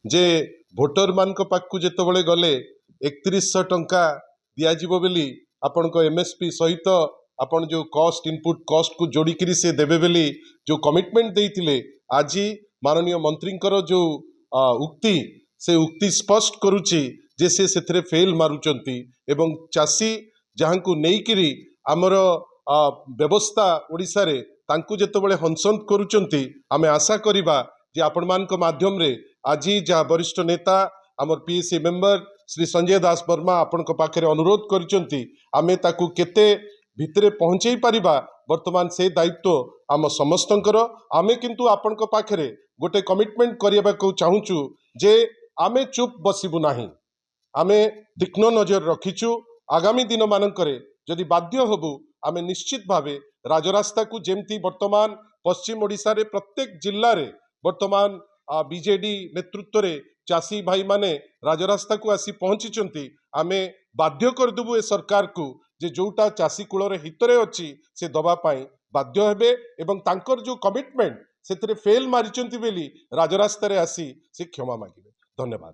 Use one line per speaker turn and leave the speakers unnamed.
जे voter मान पाखु जितेबाला गले 3100 टंका दिज्व बोली आपण एमएसपी सहित आपण जो कॉस्ट इनपुट कॉस्ट को जोड़िकी से देवे बोली जो कमिटमेंट देते आज माननीय मंत्री जो उक्ति से उक्ति स्पष्ट करुच्ची जे से फेल मारुचंती एवं चाषी जहाँ को नेइकिरी आमर व्यवस्था ओडिशा रे तांकु जेतेबेले हंसंत करुचंती आमे आशा करिबा जे आपण मानक माध्यम रे आज जहाँ वरिष्ठ नेता आमर पीएससी मेंबर श्री संजय दास वर्मा आपण पाखे अनुरोध करिचंती आमे ताकु केते भितरे पहुंचई पारिबा वर्तमान से दायित्व आम समस्तंकर आमे किंतु आपण पाखे गोटे कमिटमेंट करबा को चाहूचु जे आमे चुप बसिबु नाही आमे तीक्ष्ण नजर रखीचु आगामी दिन मानकरे जदि बाध्य हबु आमे निश्चित भावे राजरास्ता को जेमती वर्तमान पश्चिम ओडिशा रे प्रत्येक जिल्ला रे वर्तमान बीजेडी नेतृत्व रे चाषी भाई माने राजरास्ता को आसी पहुंची आमे बाध्य करदेबु ए सरकार को जे जोटा चाषी कूल हितरे अच्छी से दबा पाई बाध्य हेबे एवं तांकर जो कमिटमेंट से फेल मारिचंती बेली राजरास्ता रे आसी से क्षमा मांगे। धन्यवाद।